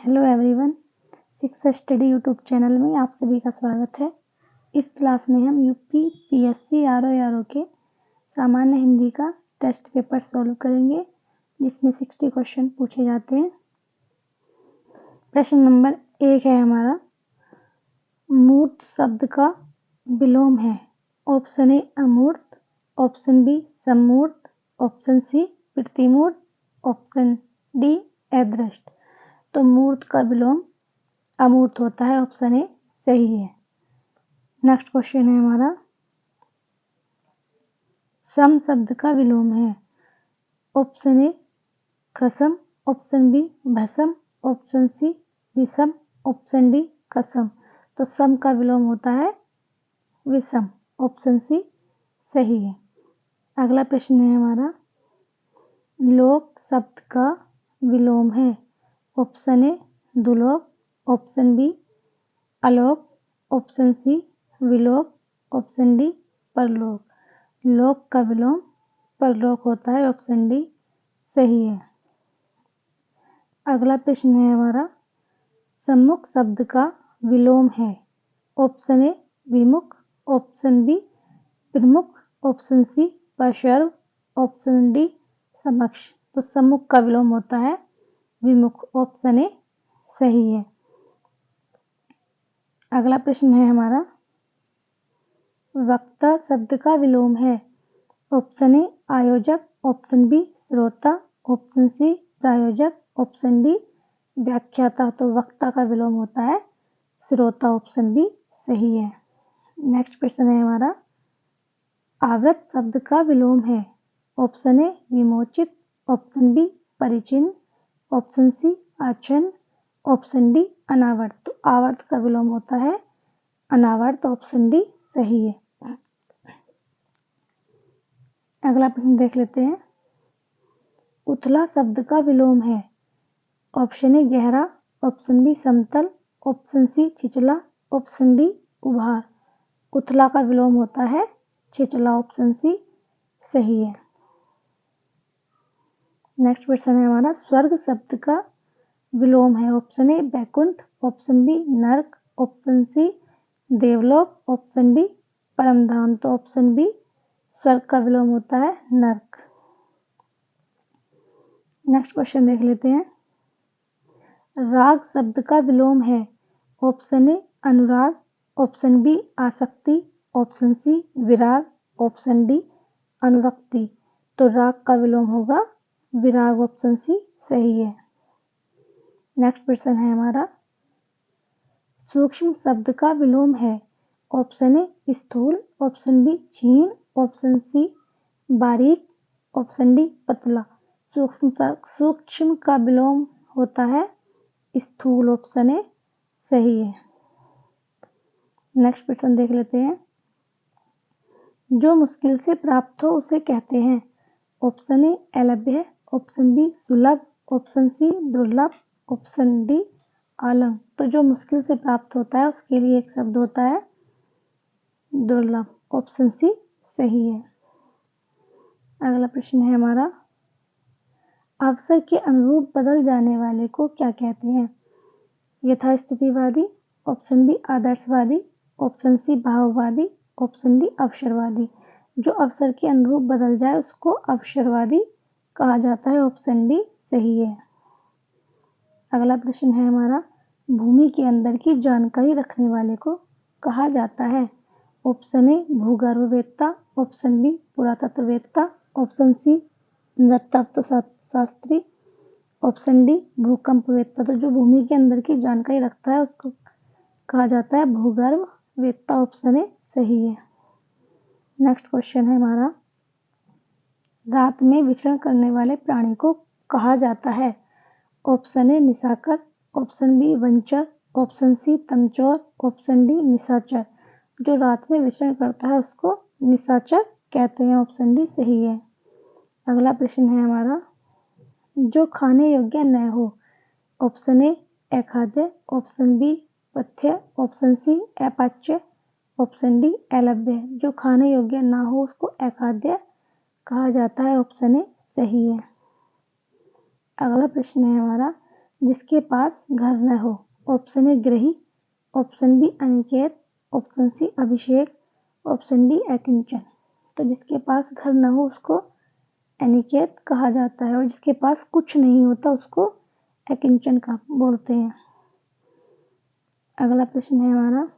Hello everyone, शिक्षा study YouTube channel में आप सभी का स्वागत है। इस क्लास में हम यूपी पीएससी आरओ के सामान्य हिंदी का टेस्ट पेपर सॉल्व करेंगे, जिसमें 60 क्वेश्चन पूछे जाते हैं। प्रश्न नंबर 1 है हमारा, मूर्त शब्द का विलोम है। ऑप्शन ए अमूर्त, ऑप्शन बी समूर्त, ऑप्शन सी प्रतिमूर्त, ऑप्शन डी अदृष्ट। तो मूर्त का विलोम अमूर्त होता है, ऑप्शन ए सही है। नेक्स्ट क्वेश्चन है हमारा, सम शब्द का विलोम है। ऑप्शन ए क्रसम, ऑप्शन बी भसम, ऑप्शन सी विषम, ऑप्शन डी कसम। तो सम का विलोम होता है विषम, ऑप्शन सी सही है। अगला प्रश्न है हमारा, लोक शब्द का विलोम है। ऑप्शन ए दुलोक, ऑप्शन बी अलोक, ऑप्शन सी विलोक, ऑप्शन डी परलोक। लोक का विलोम परलोक होता है, ऑप्शन डी सही है। अगला प्रश्न है हमारा, सम्मुख शब्द का विलोम है। ऑप्शन ए विमुख, ऑप्शन बी प्रमुख, ऑप्शन सी पार्श्व, ऑप्शन डी समक्ष। तो सम्मुख का विलोम होता है विमुख, ऑप्शन ए सही है। अगला प्रश्न है हमारा, वक्ता शब्द का विलोम है। ऑप्शन ए आयोजक, ऑप्शन बी श्रोता, ऑप्शन सी प्रायोजक, ऑप्शन डी व्याख्याता। तो वक्ता का विलोम होता है श्रोता, ऑप्शन बी सही है। नेक्स्ट प्रश्न है हमारा, आवृत शब्द का विलोम है। ऑप्शन ए विमोचित, ऑप्शन बी परिचिन्न, ऑप्शन सी आच्छन्न, ऑप्शन डी अनावर्त। तो आवर्त का विलोम होता है अनावर्त, ऑप्शन डी सही है। अगला प्रश्न देख लेते हैं, उथला शब्द का विलोम है। ऑप्शन ए गहरा, ऑप्शन बी समतल, ऑप्शन सी छिछला, ऑप्शन डी उभार। उथला का विलोम होता है छिछला, ऑप्शन सी सही है। नेक्स्ट प्रश्न है हमारा, स्वर्ग शब्द का विलोम है। Option A Baikunth, option B नरक, ऑप्शन सी देवलोक, ऑप्शन डी परमधाम। तो ऑप्शन बी स्वर्ग का विलोम होता है नरक। नेक्स्ट क्वेश्चन देख लेते हैं, राग शब्द का विलोम है। ऑप्शन ए अनुराग, ऑप्शन बी आसक्ति, ऑप्शन सी विराग, ऑप्शन डी अनुरक्ति। तो राग का विलोम होगा विराग, ऑप्शन सी सही है। नेक्स्ट प्रश्न है हमारा, सूक्ष्म शब्द का विलोम है। ऑप्शन ए स्थूल, ऑप्शन बी क्षीण, ऑप्शन सी बारीक, ऑप्शन डी पतला। सूक्ष्म का विलोम होता है स्थूल, ऑप्शन ए सही है। नेक्स्ट प्रश्न देख लेते हैं, जो मुश्किल से प्राप्त हो उसे कहते हैं। ऑप्शन ए अलभ्य, ऑप्शन बी सुलभ, ऑप्शन सी दुर्लभ, ऑप्शन डी आलंग। तो जो मुश्किल से प्राप्त होता है उसके लिए एक शब्द होता है दुर्लभ, ऑप्शन सी सही है। अगला प्रश्न है हमारा, अवसर के अनुरूप बदल जाने वाले को क्या कहते हैं। यथास्थितिवादी, ऑप्शन बी आदर्शवादी, ऑप्शन सी भाववादी, ऑप्शन डी अवसरवादी। जो अवसर के अनुरूप बदल जाए उसको अवसरवादी कहा जाता है, ऑप्शन डी सही है। अगला प्रश्न है हमारा, भूमि के अंदर की जानकारी रखने वाले को कहा जाता है। ऑप्शन ए भूगर्भवेत्ता, ऑप्शन बी पुरातत्ववेत्ता, ऑप्शन सी नृतत्व शास्त्री, ऑप्शन डी भूकंपवेत्ता। तो जो भूमि के अंदर की जानकारी रखता है उसको कहा जाता है भूगर्भवेत्ता, ऑप्शन ए सही है। नेक्स्ट क्वेश्चन है हमारा, रात में विचरण करने वाले प्राणी को कहा जाता है। ऑप्शन ए निशाकर, ऑप्शन बी वंचर, ऑप्शन सी तमचौर, ऑप्शन डी निशाचर। जो रात में विचरण करता है उसको निशाचर कहते हैं, ऑप्शन डी सही है। अगला प्रश्न है हमारा, जो खाने योग्य न हो। ऑप्शन ए अखाद्य, ऑप्शन बी पथ्य, ऑप्शन सी अपाच्य, ऑप्शन डी अलभ्य। जो खाने योग्य ना हो उसको अखाद्य कहा जाता है, ऑप्शन ए सही है। अगला प्रश्न है हमारा, जिसके पास घर न हो। ऑप्शन ए ग्रही, ऑप्शन बी अनिकेत, ऑप्शन सी अभिषेक, ऑप्शन डी अकिंचन। तो जिसके पास घर न हो उसको अनिकेत कहा जाता है और जिसके पास कुछ नहीं होता उसको अकिंचन का बोलते हैं। अगला प्रश्न है हमारा,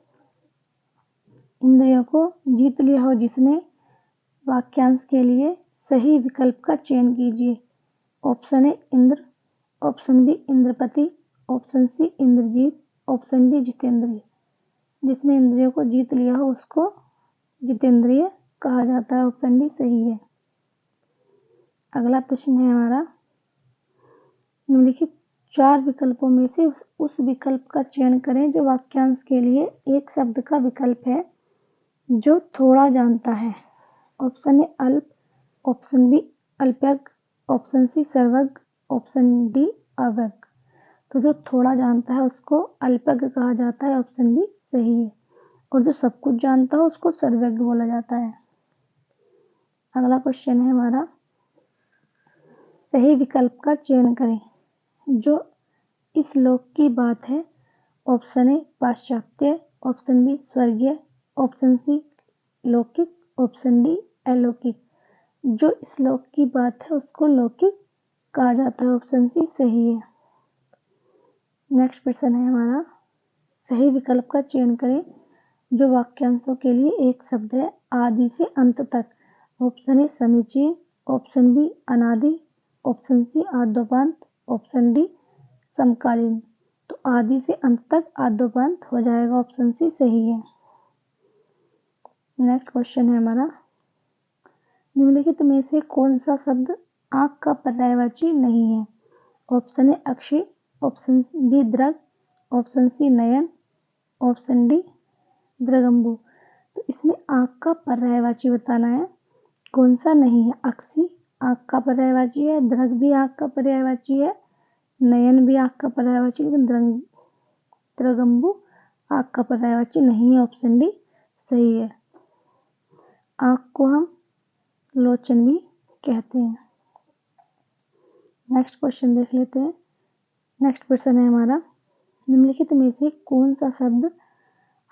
इंद्रियों को जीत लिया हो जिसने, वाक्यांश के लिए सही विकल्प का चयन कीजिए। Option A Indra, option B इंद्रपति, option C Indrajit, option D जितेंद्रिय। जिसने इंद्रियों को जीत लिया हो उसको जितेंद्रिय कहा जाता है। ऑप्शन डी सही है। अगला प्रश्न है हमारा, निम्नलिखित 4 विकल्पों में से उस विकल्प का चयन करें जो वाक्यांश के लिए एक शब्द का विकल्प है जो थोड़ा जानता है। ऑप्शन ए अल्प, ऑप्शन बी अल्पज्ञ, ऑप्शन सी सर्वज्ञ, ऑप्शन डी अवज्ञ। तो जो थोड़ा जानता है उसको अल्पज्ञ कहा जाता है। ऑप्शन बी सही है। और जो सब कुछ जानता हो उसको सर्वज्ञ बोला जाता है। अगला क्वेश्चन है हमारा, सही विकल्प का चयन करें जो इस लोक की बात है। ऑप्शन ए पाश्चात्य, ऑप्शन बी स्वर्गीय, ऑप्शन सी लौकिक, ऑप्शन डी अलौकिक। जो इस लोक की बात है उसको लौकिक कहा जाता है। ऑप्शन सी सही है। नेक्स्ट प्रश्न है हमारा, सही विकल्प का चयन करें जो वाक्यांशों के लिए एक शब्द है आदि से अंत तक। ऑप्शन ए समीचीन, ऑप्शन बी अनादि, ऑप्शन सी आद्योपांत, ऑप्शन डी समकालीन। तो आदि से अंत तक आद्योपांत हो जाएगा। ऑप्शन सी सही है। नेक्स्ट क्वेश्चन है हमारा, निम्नलिखित में से कौन सा शब्द आँख का पर्यायवाची नहीं है। ऑप्शन ए अक्षी, ऑप्शन बी दृग, ऑप्शन सी नयन, ऑप्शन डी दृगंबु। तो इसमें आँख का पर्यायवाची बताना है कौन सा नहीं है। अक्षी आँख का पर्यायवाची है, दृग भी आँख का पर्यायवाची है, नयन भी आँख का पर्यायवाची, लेकिन दृगंबु आँख का पर्यायवाची नहीं है। ऑप्शन डी सही है। आँख को हम लोचन भी कहते हैं। नेक्स्ट क्वेश्चन देख लेते हैं। नेक्स्ट प्रश्न है हमारा, निम्नलिखित में से कौन सा शब्द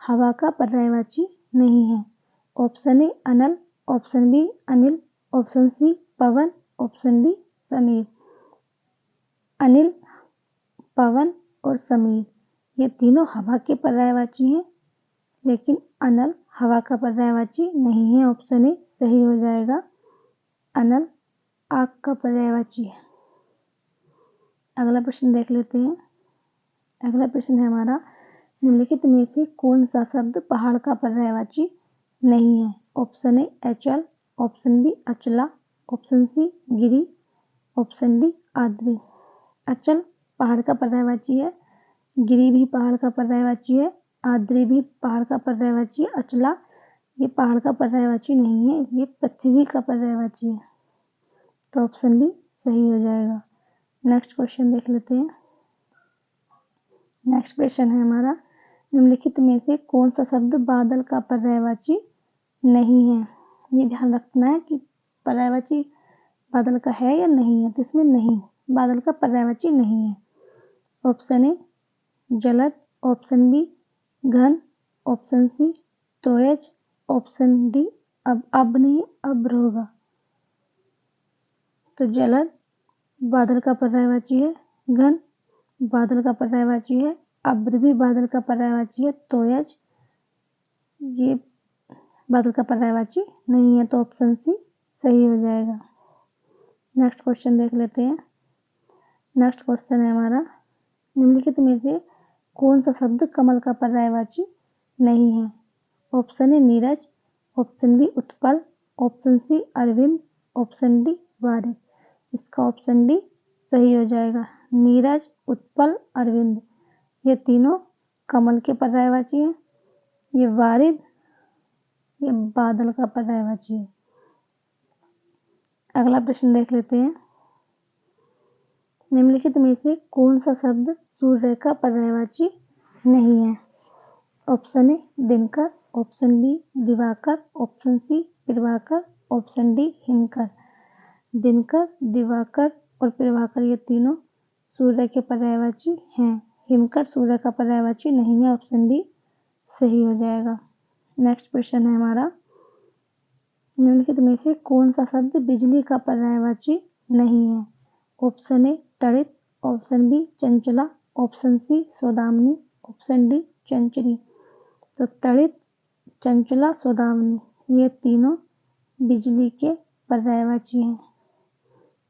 हवा का पर्यायवाची नहीं है। ऑप्शन ए अनल, ऑप्शन बी अनिल, ऑप्शन सी पवन, ऑप्शन डी समीर। अनिल, पवन और समीर ये तीनों हवा के पर्यायवाची हैं, लेकिन अनल हवा का पर्यायवाची नहीं है। ऑप्शन ए सही हो जाएगा। अनल आग का पर्यायवाची है। अगला प्रश्न देख लेते हैं। अगला प्रश्न है हमारा, निम्नलिखित में से कौन सा शब्द पहाड़ का पर्यायवाची नहीं है। ऑप्शन ए अचल, ऑप्शन बी अचला, ऑप्शन सी गिरी, ऑप्शन डी आद्री। अचल पहाड़ का पर्यायवाची है, गिरी भी पहाड़ का पर्यायवाची है, आद्री भी पहाड़ का पर्यायवाची है। अचला ये पहाड़ का पर्यायवाची नहीं है, ये पृथ्वी का पर्यायवाची है। तो ऑप्शन बी सही हो जाएगा। नेक्स्ट क्वेश्चन देख लेते हैं। नेक्स्ट क्वेश्चन है हमारा, निम्नलिखित में से कौन सा शब्द बादल का पर्यायवाची नहीं है। ये ध्यान रखना है कि पर्यायवाची बादल का है या नहीं है। तो इसमें नहीं, बादल का पर्यायवाची नहीं है। ऑप्शन ए जलद, ऑप्शन बी घन, ऑप्शन सी तोयज, ऑप्शन डी अब नहीं अब्र होगा। तो जलद बादल का पर्यायवाची है, घन बादल का पर्यायवाची है, अब्र भी बादल का पर्यायवाची है, तोयज ये बादल का पर्यायवाची नहीं है। तो ऑप्शन सी सही हो जाएगा। नेक्स्ट क्वेश्चन देख लेते हैं। नेक्स्ट क्वेश्चन है हमारा, निम्नलिखित में से कौन सा शब्द कमल का पर्यायवाची नहीं है। ऑप्शन ए नीरज, ऑप्शन बी उत्पल, ऑप्शन सी अरविंद, ऑप्शन डी वारिद। इसका ऑप्शन डी सही हो जाएगा। नीरज, उत्पल, अरविंद ये तीनों कमल के पर्यायवाची हैं। ये वारिद ये बादल का पर्यायवाची है। अगला प्रश्न देख लेते हैं। निम्नलिखित में से कौन सा शब्द सूर्य का पर्यायवाची नहीं है। ऑप्शन ए दिनकर, ऑप्शन बी दिवाकर, ऑप्शन सी प्रभाकर, ऑप्शन डी हिमकर। दिनकर, दिवाकर और प्रभाकर ये तीनों सूर्य के पर्यायवाची हैं। हिमकट सूर्य का पर्यायवाची नहीं है, ऑप्शन डी सही हो जाएगा। नेक्स्ट क्वेश्चन है हमारा, निम्नलिखित में से कौन सा शब्द बिजली का पर्यायवाची नहीं है? ऑप्शन ए तड़ित, ऑप्शन बी चंचला, ऑप्शन सी सौदामिनी, ऑप्शन डी चंचरी। तो तड़ित, चंचला, सौदामिनी ये तीनों बिजली के पर्यायवाची हैं।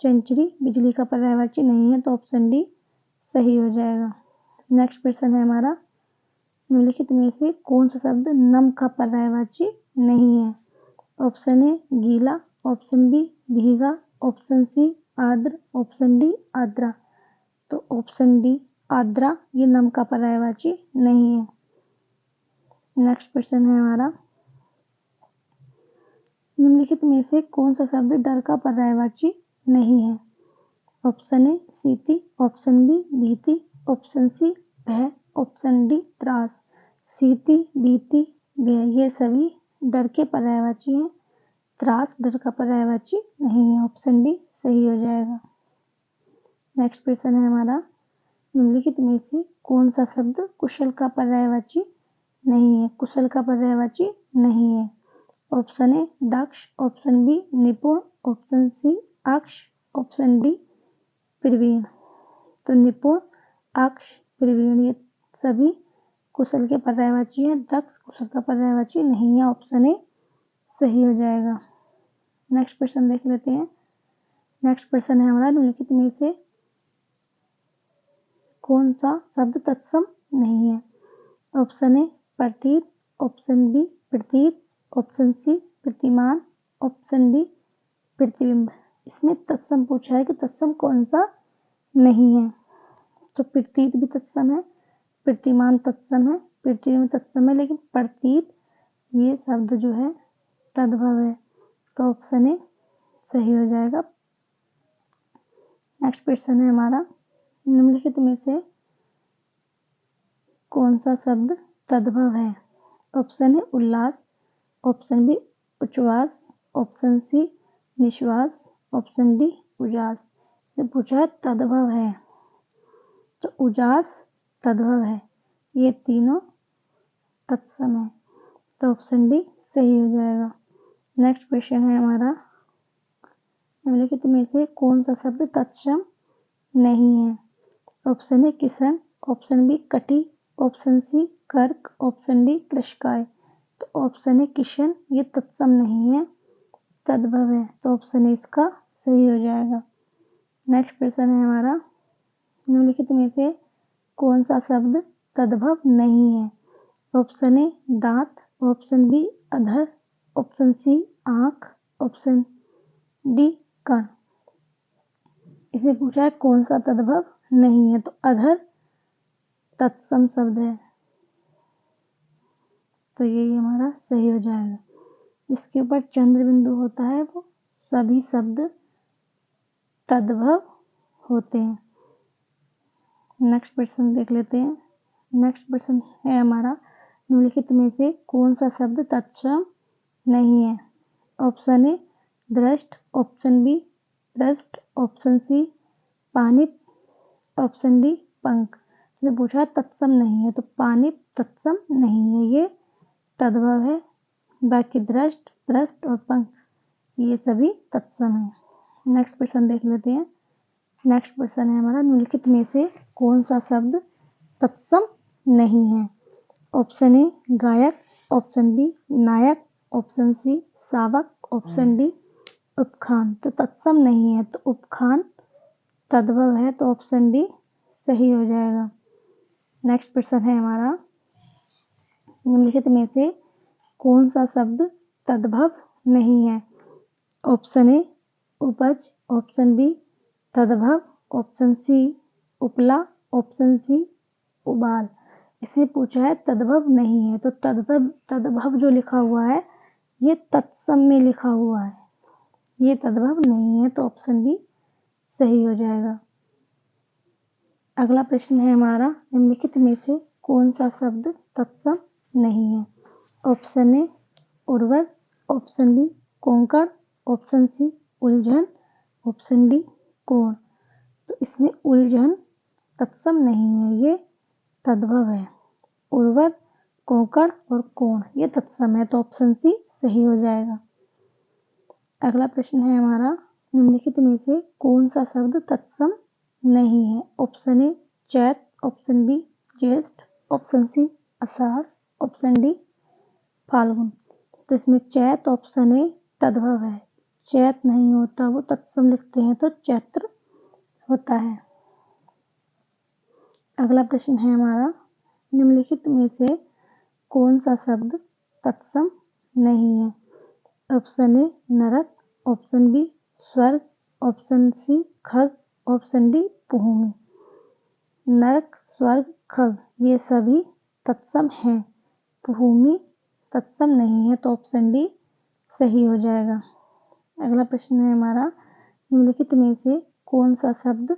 चंचरी बिजली का पर्यायवाची नहीं है, तो ऑप्शन डी सही हो जाएगा। नेक्स्ट क्वेश्चन है हमारा, निम्नलिखित में से कौन सा शब्द नम का पर्यायवाची नहीं है? ऑप्शन ए गीला, ऑप्शन बी भीगा, ऑप्शन सी आर्द्र, ऑप्शन डी आर्द्रा। तो ऑप्शन डी आर्द्रा ये नम का पर्यायवाची नहीं है। नेक्स्ट क्वेश्चन है हमारा, निम्नलिखित में से कौन सा शब्द डर का पर्यायवाची नहीं है? ऑप्शन ए सीति, ऑप्शन बी भीति, ऑप्शन सी भय, ऑप्शन डी त्रास। सीति, भीति, भय ये सभी डर के पर्यायवाची हैं। त्रास डर का पर्यायवाची नहीं है, ऑप्शन डी सही हो जाएगा। नेक्स्ट क्वेश्चन है हमारा, निम्नलिखित में से कौन सा शब्द कुशल का पर्यायवाची नहीं है? कुशल का पर्यायवाची नहीं है। ऑप्शन ए दक्ष, ऑप्शन बी निपुण, ऑप्शन सी अक्ष, ऑप्शन डी प्रवीण। तो निपुण, अक्ष, प्रवीण ये सभी कुशल के पर्यायवाची हैं। दक्ष कुशल का पर्यायवाची नहीं है, ऑप्शन ए सही हो जाएगा। नेक्स्ट क्वेश्चन देख लेते हैं। नेक्स्ट क्वेश्चन है हमारा, निम्नलिखित में से कौन सा शब्द तत्सम नहीं है? ऑप्शन ए प्रतीत, ऑप्शन बी प्रतीत, ऑप्शन सी प्रतिमान, ऑप्शन डी प्रतिबिंब। इसमें तत्सम पूछा है कि तत्सम कौन सा नहीं है। तो प्रतीत भी तत्सम है, प्रतिमान तत्सम है, प्रतिबिंब तत्सम है, लेकिन प्रतीत ये शब्द जो है तद्भव है। तो ऑप्शन ए सही हो जाएगा। नेक्स्ट क्वेश्चन है हमारा, निम्नलिखित में से कौन सा शब्द तद्भव है? ऑप्शन ए उल्लास, ऑप्शन बी उच्छ्वास, ऑप्शन सी निश्वास, ऑप्शन डी उजास। ये पूछा है तद्भव है, तो उजास तद्भव है, ये तीनों तत्सम है। तो ऑप्शन डी सही हो जाएगा। नेक्स्ट क्वेश्चन है हमारा, निम्नलिखित में से कौन सा शब्द तत्सम नहीं है? ऑप्शन ए किशन, ऑप्शन बी कटी, ऑप्शन सी कर्क, ऑप्शन डी कृषकाय। तो ऑप्शन ए किशन ये तत्सम नहीं है, तद्भव है। तो ऑप्शन ए इसका सही हो जाएगा। नेक्स्ट क्वेश्चन है हमारा, निम्नलिखित में से कौन सा शब्द तद्भव नहीं है? ऑप्शन ए दांत, ऑप्शन बी अधर, ऑप्शन सी आँख, ऑप्शन डी कण। इसे पूछा है कौन सा तद्भव नहीं है, तो अधर तत्सम शब्द है, तो यही हमारा सही हो जाएगा। इसके ऊपर चंद्र बिंदु होता है वो सभी शब्द तद्भव होते हैं। नेक्स्ट क्वेश्चन देख लेते हैं। नेक्स्ट क्वेश्चन है हमारा, निम्नलिखित में से कौन सा शब्द तत्सम नहीं है? ऑप्शन ए दृष्ट, ऑप्शन बी पृष्ठ, ऑप्शन सी पानिप, ऑप्शन डी पंख। तो पूछा है तत्सम नहीं है, तो पानिप तत्सम नहीं है, ये तद्भव है। बाकी दृष्ट, पृष्ठ और पंख ये सभी तत्सम है। नेक्स्ट क्वेश्चन देख लेते हैं। नेक्स्ट क्वेश्चन है हमारा, निम्नलिखित में से कौन सा शब्द तत्सम नहीं है? ऑप्शन ए गायक, ऑप्शन बी नायक, ऑप्शन सी शावक, ऑप्शन डी उपखान। तो तत्सम नहीं है, तो उपखान तद्भव है, तो ऑप्शन डी सही हो जाएगा। नेक्स्ट क्वेश्चन है हमारा, निम्नलिखित में से कौन सा शब्द तद्भव नहीं है? ऑप्शन ए उपज, ऑप्शन बी तद्भव, ऑप्शन सी उपला, ऑप्शन सी उबाल। इसे पूछा है तद्भव नहीं है, तो तद्भव जो लिखा हुआ है ये तत्सम में लिखा हुआ है, ये तद्भव नहीं है, तो ऑप्शन बी सही हो जाएगा। अगला प्रश्न है हमारा, निम्नलिखित में से कौन सा शब्द तत्सम नहीं है? ऑप्शन ए उर्वर, option B Konkan, option C उलझन, ऑप्शन डी कोण। तो इसमें उलझन तत्सम नहीं है, ये तद्भव है। उर्वर, कोंकण और कोण ये तत्सम है, तो ऑप्शन सी सही हो जाएगा। अगला प्रश्न है हमारा, निम्नलिखित में से कौन सा शब्द तत्सम नहीं है? ऑप्शन ए चैत, ऑप्शन बी ज्येष्ठ, ऑप्शन सी आषाढ़, ऑप्शन डी फाल्गुन। तो इसमें चैत ऑप्शन ए तद्भव है, चैत नहीं होता, वो तत्सम लिखते हैं तो चैत्र होता है। अगला प्रश्न है हमारा, निम्नलिखित में से कौन सा शब्द तत्सम नहीं है? ऑप्शन ए नरक, ऑप्शन बी स्वर्ग, ऑप्शन सी खग, ऑप्शन डी भूमि। नरक, स्वर्ग, खग ये सभी तत्सम हैं, भूमि तत्सम नहीं है, तो ऑप्शन डी सही हो जाएगा। अगला प्रश्न है हमारा, निम्नलिखित में से कौन सा शब्द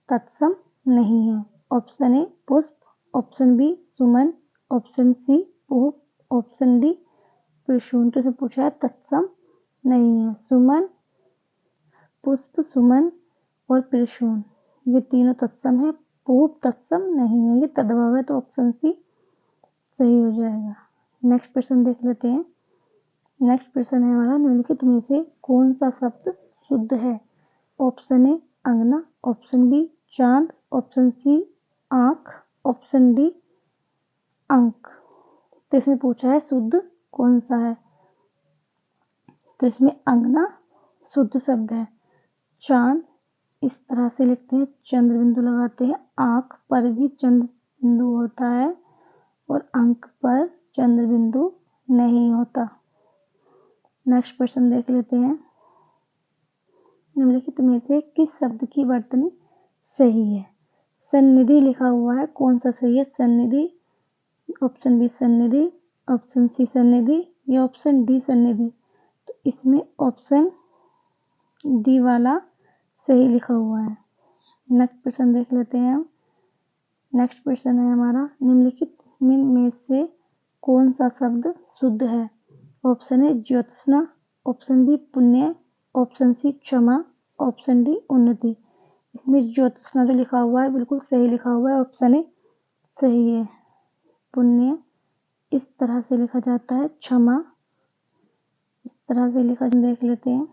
तत्सम नहीं है? ऑप्शन ए पुष्प, ऑप्शन बी सुमन, ऑप्शन सी पुष्प, ऑप्शन डी प्रसून। तो पूछा है तत्सम नहीं है। सुमन, पुष्प, सुमन और प्रसून ये तीनों तत्सम है, पुष्प तत्सम नहीं है, ये तद्भव है, तो ऑप्शन सी सही हो जाएगा। नेक्स्ट प्रश्न देख लेते हैं। नेक्स्ट प्रश्न है हमारा, निम्नलिखित में से कौन सा शब्द शुद्ध है? ऑप्शन ए अंगना, ऑप्शन बी चांद, ऑप्शन सी आंख, ऑप्शन डी अंक। तो इसमें पूछा है शुद्ध कौन सा है? तो इसमें अंगना शुद्ध शब्द है। चांद इस तरह से लिखते हैं, चंद्र बिंदु लगाते हैं, आंख पर भी चंद्र बिंदु होता है और अंक पर चंद्र बिंदु नहीं होता। नेक्स्ट प्रश्न देख लेते हैं। निम्नलिखित में से किस शब्द की वर्तनी सही है? सन्निधि लिखा हुआ है, कौन सा सही है? सन्निधि, ऑप्शन बी सन्निधि, ऑप्शन सी सन्निधि या ऑप्शन डी सन्निधि। तो इसमें ऑप्शन डी वाला सही लिखा हुआ है। नेक्स्ट प्रश्न देख लेते हैं हम। नेक्स्ट प्रश्न है हमारा, निम्नलिखित में से कौन सा शब्द शुद्ध है? ऑप्शन ए ज्योत्सना, ऑप्शन बी पुण्य, ऑप्शन सी क्षमा, ऑप्शन डी उन्नति। इसमें ज्योत्सना जो लिखा हुआ है बिल्कुल सही लिखा हुआ है, ऑप्शन ए सही है। पुण्य इस तरह से लिखा जाता है, क्षमा इस तरह से लिखा, देख लेते हैं।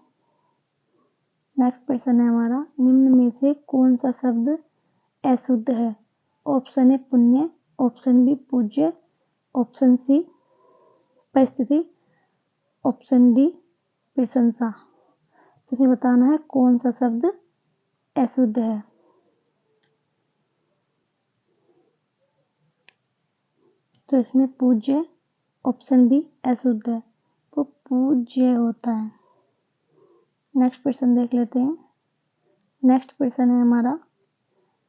नेक्स्ट प्रश्न है हमारा, निम्न में से कौन सा शब्द अशुद्ध है? ऑप्शन ए पुण्य, ऑप्शन बी पूज्य, ऑप्शन सी परिस्थिति, ऑप्शन डी प्रशंसा। तो इसे बताना है कौन सा शब्द अशुद्ध है। तो इसमें पूज्य ऑप्शन बी अशुद्ध है, तो पूज्य होता है। नेक्स्ट प्रश्न देख लेते हैं। नेक्स्ट प्रश्न है हमारा,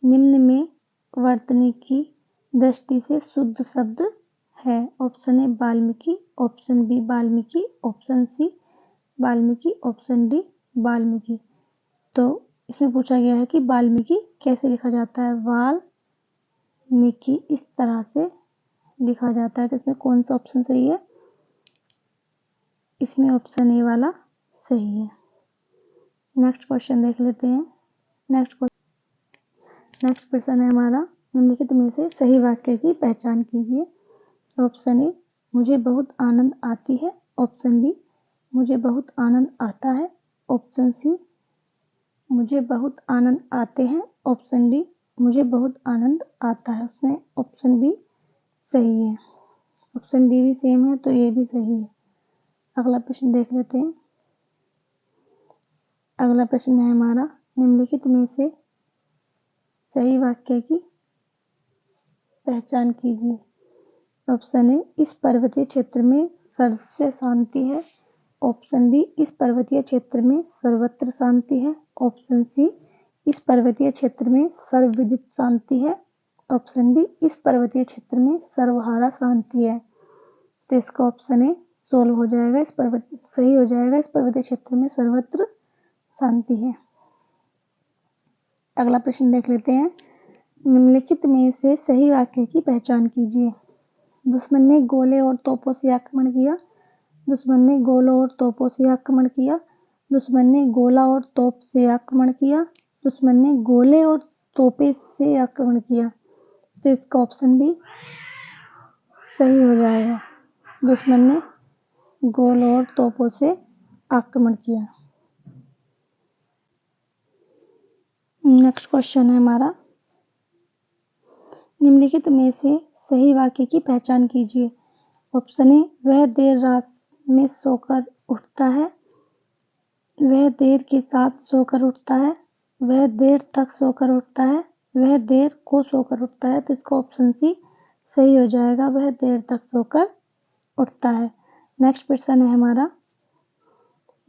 निम्न में वर्तनी की दृष्टि से शुद्ध शब्द है? Option A Valmiki, option B Valmiki, option C Valmiki, option D Valmiki. तो इसमें पूछा गया है कि वाल्मीकि कैसे लिखा जाता है? वाल्मीकि इस तरह से लिखा जाता है, तो इसमें कौन सा ऑप्शन सही है? इसमें ऑप्शन ए वाला सही है। नेक्स्ट क्वेश्चन देख लेते हैं। नेक्स्ट प्रश्न है हमारा, निम्नलिखित में से सही वाक्य की पहचान कीजिए। ऑप्शन ए मुझे बहुत आनंद आती है, ऑप्शन बी मुझे बहुत आनंद आता है, ऑप्शन सी मुझे बहुत आनंद आते हैं, ऑप्शन डी मुझे बहुत आनंद आता है। उसमें ऑप्शन बी सही है, ऑप्शन डी भी सेम है, तो ये भी सही है। अगला प्रश्न देख लेते हैं। अगला प्रश्न है हमारा, निम्नलिखित में से सही वाक्य की पहचान कीजिए। ऑप्शन ए इस पर्वतीय क्षेत्र में सर्वस्य शांति है, ऑप्शन बी इस पर्वतीय क्षेत्र में सर्वत्र शांति है, ऑप्शन सी इस पर्वतीय क्षेत्र में सर्वविदित शांति है, ऑप्शन डी इस पर्वतीय क्षेत्र में सर्वहारा शांति है। तो इसका ऑप्शन ए सोल्व हो जाएगा, सही हो जाएगा, इस पर्वतीय क्षेत्र में सर्वत्र शांति है। अगला प्रश्न देख लेते हैं। निम्नलिखित में से सही वाक्य की पहचान कीजिए। दुश्मन ने गोले और तोपों से आक्रमण किया, दुश्मन ने गोलों और तोपों से आक्रमण किया, दुश्मन ने गोला और तोप से आक्रमण किया, दुश्मन ने गोले और तोपे से आक्रमण किया, तो इसका ऑप्शन बी सही हो जाएगा। दुश्मन ने गोल और तोपों से आक्रमण किया। नेक्स्ट क्वेश्चन है हमारा, निम्नलिखित में से सही वाक्य की पहचान कीजिए। ऑप्शन ए, वह देर रात में सोकर उठता है, वह देर के साथ सोकर उठता है, वह देर तक सोकर उठता है, वह देर को सोकर उठता है, तो इसका ऑप्शन सी सही हो जाएगा, वह देर तक सोकर उठता है। नेक्स्ट प्रश्न है हमारा,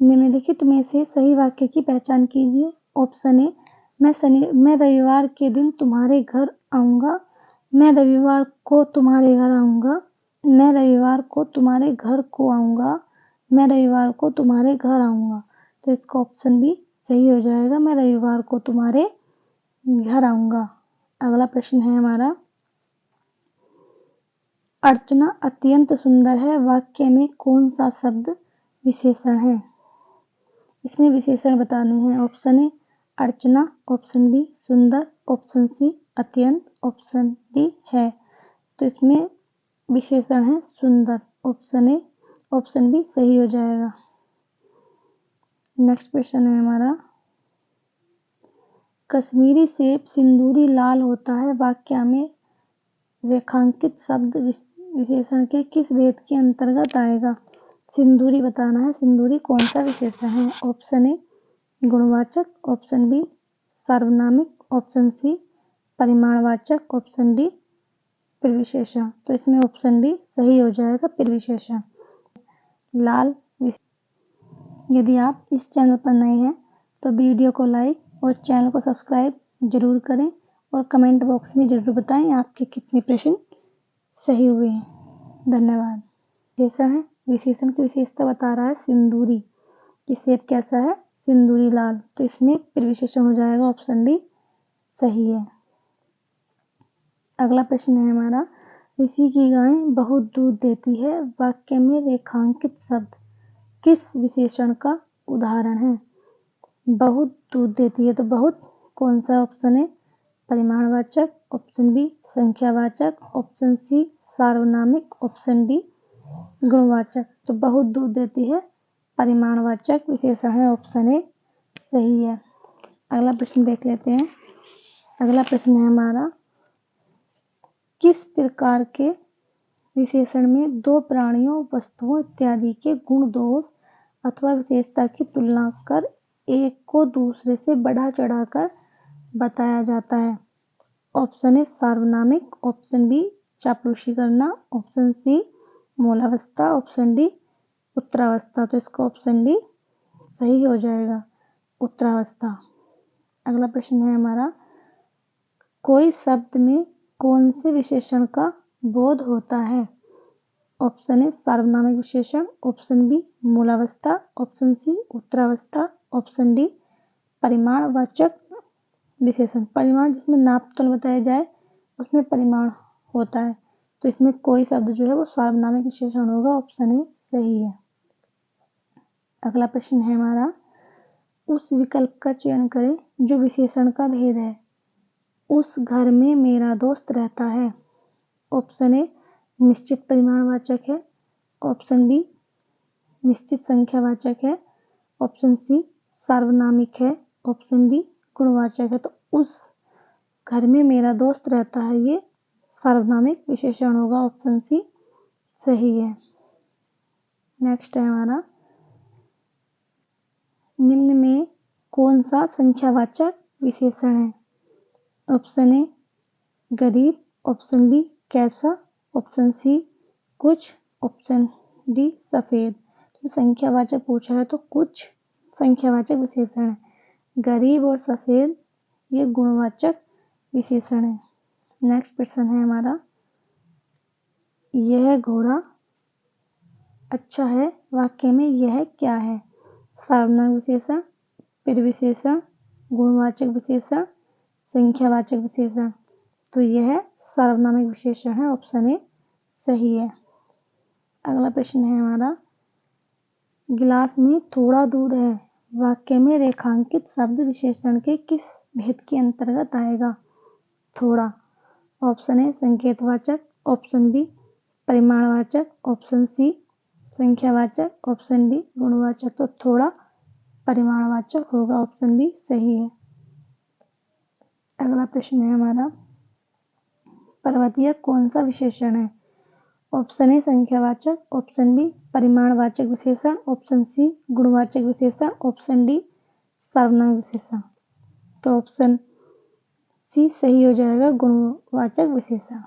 निम्नलिखित में से सही वाक्य की पहचान कीजिए। ऑप्शन ए, मैं रविवार के दिन तुम्हारे घर आऊँगा, मैं रविवार को तुम्हारे घर आऊँगा, मैं रविवार को तुम्हारे घर को आऊँगा, मैं रविवार को तुम्हारे घर आऊँगा, तो इसका ऑप्शन भी सही हो जाएगा, मैं रविवार को तुम्हारे घर आऊँगा। अगला प्रश्न है हमारा, अर्चना अत्यंत सुंदर है, वाक्य में कौन सा शब्द विशेषण है? इसमें विशेषण बताने हैं। ऑप्शन ए अर्चना, ऑप्शन बी सुंदर, ऑप्शन सी अत्यंत, ऑप्शन डी है, तो इसमें विशेषण है सुंदर। ऑप्शन ए, ऑप्शन बी सही हो जाएगा। नेक्स्ट क्वेश्चन है हमारा, कश्मीरी सेब सिंदूरी लाल होता है, वाक्य में रेखांकित शब्द विशेषण के किस भेद के अंतर्गत आएगा? सिंदूरी बताना है, सिंदूरी कौन सा विशेषण है? ऑप्शन ए गुणवाचक, ऑप्शन बी सार्वनामिक, ऑप्शन सी परिमाणवाचक, ऑप्शन डी प्रविशेषण, तो इसमें ऑप्शन डी सही हो जाएगा, प्रविशेषण। लाल। यदि आप इस चैनल पर नए हैं तो वीडियो को लाइक और चैनल को सब्सक्राइब जरूर करें और कमेंट बॉक्स में जरूर बताएं आपके कितने प्रश्न सही हुए हैं। धन्यवाद। विशेषण है, विशेषण की विशेषता बता रहा है सिंदूरी, कि सेब कैसा है? सिंदूरी लाल, तो इसमें प्रविशेषण हो जाएगा, ऑप्शन डी सही है। अगला प्रश्न है हमारा, ऋषि की गाय बहुत दूध देती है, वाक्य में रेखांकित शब्द किस विशेषण का उदाहरण है? बहुत दूध देती है, तो बहुत कौन सा? ऑप्शन ए परिमाणवाचक, ऑप्शन बी संख्यावाचक, ऑप्शन सी सार्वनामिक, ऑप्शन डी गुणवाचक, तो बहुत दूध देती है परिमाणवाचक विशेषण है, ऑप्शन ए सही है। अगला प्रश्न देख लेते हैं। अगला प्रश्न है हमारा, किस प्रकार के विशेषण में दो प्राणियों, वस्तुओं इत्यादि के गुण, दोष अथवा विशेषता की तुलना कर एक को दूसरे से बढ़ा चढ़ाकर बताया जाता है? ऑप्शन ए सार्वनामिक, ऑप्शन बी चापलूसी करना, ऑप्शन सी मूलावस्था, ऑप्शन डी उत्तरावस्था, तो इसका ऑप्शन डी सही हो जाएगा, उत्तरावस्था। अगला प्रश्न है हमारा, कोई शब्द में कौन से विशेषण का बोध होता है? ऑप्शन ए सार्वनामिक विशेषण, ऑप्शन बी मूलावस्था, ऑप्शन सी उत्तरावस्था, ऑप्शन डी परिमाणवाचक विशेषण। परिमाण जिसमें नाप तोल बताया जाए उसमें परिमाण होता है, तो इसमें कोई शब्द जो है वो सार्वनामिक विशेषण होगा, ऑप्शन ए सही है। अगला प्रश्न है हमारा, उस विकल्प का चयन करें जो विशेषण का भेद है। उस घर में मेरा दोस्त रहता है। ऑप्शन ए निश्चित परिमाणवाचक है, ऑप्शन बी निश्चित संख्यावाचक है, ऑप्शन सी सार्वनामिक है, ऑप्शन डी गुणवाचक है, तो उस घर में मेरा दोस्त रहता है ये सार्वनामिक विशेषण होगा, ऑप्शन सी सही है। नेक्स्ट है हमारा, निम्न में कौन सा संख्यावाचक विशेषण है? ऑप्शन ए गरीब, ऑप्शन बी कैसा, ऑप्शन सी कुछ, ऑप्शन डी सफेद। तो संख्यावाचक पूछा है तो कुछ संख्यावाचक विशेषण है, गरीब और सफेद ये गुणवाचक विशेषण है। नेक्स्ट प्रश्न है हमारा, यह घोड़ा अच्छा है, वाक्य में यह क्या है? सार्वनामिक विशेषण, प्रविशेषण, गुणवाचक विशेषण, संख्यावाचक विशेषण, तो यह सार्वनामिक विशेषण है, ऑप्शन ए सही है। अगला प्रश्न है हमारा, गिलास में थोड़ा दूध है, वाक्य में रेखांकित शब्द विशेषण के किस भेद के अंतर्गत आएगा? थोड़ा। ऑप्शन ए संकेतवाचक, ऑप्शन बी परिमाणवाचक, ऑप्शन सी संख्यावाचक, ऑप्शन डी गुणवाचक। तो थोड़ा परिमाणवाचक होगा, ऑप्शन बी सही है। अगला प्रश्न है हमारा, पर्वतीय कौन सा विशेषण है? ऑप्शन ए संख्यावाचक, ऑप्शन बी परिमाणवाचक विशेषण, ऑप्शन सी गुणवाचक विशेषण, ऑप्शन डी सर्वनाम विशेषण। तो ऑप्शन सी सही हो जाएगा, गुणवाचक विशेषण।